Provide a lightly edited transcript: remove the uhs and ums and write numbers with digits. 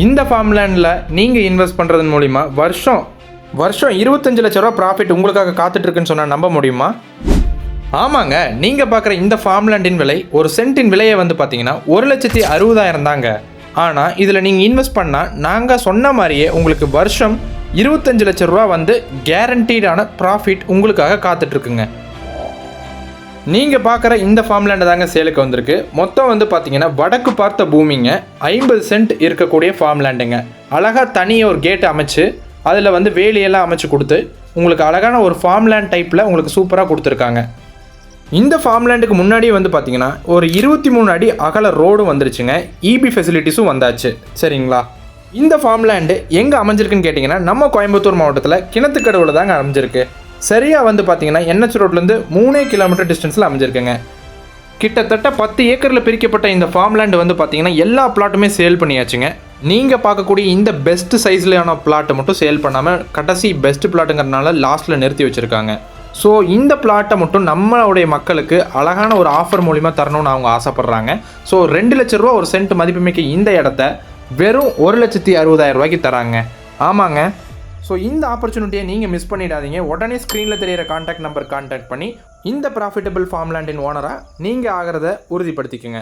இந்த ஃபார்ம் லேண்டில் நீங்கள் இன்வெஸ்ட் பண்ணுறதன் மூலிமா வருஷம் 25 லட்ச ரூபா ப்ராஃபிட் உங்களுக்காக காத்துட்ருக்குன்னு சொன்னால் நம்ப முடியுமா? ஆமாங்க, நீங்கள் பார்க்குற இந்த ஃபார்ம் லேண்டின் விலை ஒரு சென்ட்டின் விலையை வந்து பார்த்தீங்கன்னா 1,60,000 தாங்க. ஆனால் இதில் நீங்கள் இன்வெஸ்ட் பண்ணால் நாங்கள் சொன்ன மாதிரியே உங்களுக்கு வருஷம் 25 லட்ச ரூபா வந்து கேரண்டீடான ப்ராஃபிட் உங்களுக்காக காத்துட்ருக்குங்க. நீங்கள் பார்க்குற இந்த ஃபார்ம் லேண்டு தாங்க சேலுக்கு வந்திருக்கு. மொத்தம் வந்து பார்த்தீங்கன்னா வடக்கு பார்த்த பூமிங்க, 50 சென்ட் இருக்கக்கூடிய ஃபார்ம் லேண்டுங்க. அழகாக தனியாக ஒரு கேட் அமைச்சு அதில் வந்து வேலியெல்லாம் அமைச்சு கொடுத்து உங்களுக்கு அழகான ஒரு ஃபார்ம் லேண்ட் டைப்பில் உங்களுக்கு சூப்பராக கொடுத்துருக்காங்க. இந்த ஃபார்ம் லேண்டுக்கு முன்னாடியே வந்து பார்த்தீங்கன்னா ஒரு 23 அடி அகல ரோடும் வந்துருச்சுங்க. இபி ஃபெசிலிட்டிஸும் வந்தாச்சு. சரிங்களா? இந்த ஃபார்ம் லேண்டு எங்கே அமைஞ்சிருக்குன்னு கேட்டிங்கன்னா நம்ம கோயம்புத்தூர் மாவட்டத்தில் கிணத்துக்கடவுல தாங்க அமைஞ்சிருக்கு. சரியாக வந்து பார்த்தீங்கன்னா NH ரோட்லேருந்து 3 கிலோமீட்டர் டிஸ்டன்ஸில் அமைஞ்சிருக்குங்க. கிட்டத்தட்ட 10 ஏக்கரில் பிரிக்கப்பட்ட இந்த ஃபார்ம் லேண்டு வந்து பார்த்தீங்கன்னா எல்லா பிளாட்டுமே சேல் பண்ணியாச்சுங்க. நீங்கள் பார்க்கக்கூடிய இந்த பெஸ்ட் சைஸ்லையான பிளாட்டை மட்டும் சேல் பண்ணாமல் கடைசி பெஸ்ட் பிளாட்டுங்கிறதுனால லாஸ்ட்டில் நிறுத்தி வச்சுருக்காங்க. ஸோ இந்த பிளாட்டை மட்டும் நம்மளுடைய மக்களுக்கு அழகான ஒரு ஆஃபர் மூலிமா தரணும்னு அவங்க ஆசைப்பட்றாங்க. ஸோ 2 லட்ச ரூபா ஒரு சென்ட் மதிப்புமிக்க இந்த இடத்த வெறும் 1,60,000 ரூபாய்க்கு தராங்க. ஆமாங்க. ஸோ இந்த ஆப்பர்ச்சுனிட்டியை நீங்கள் மிஸ் பண்ணிடாதீங்க. உடனே ஸ்க்ரீனில் தெரியிற கான்டாக்ட் நம்பர் கான்டாக்ட் பண்ணி இந்த ப்ராஃபிட்டபிள் ஃபார்ம் லேண்டின் ஓனராக நீங்கள் ஆகிறத உறுதிப்படுத்திக்கோங்க.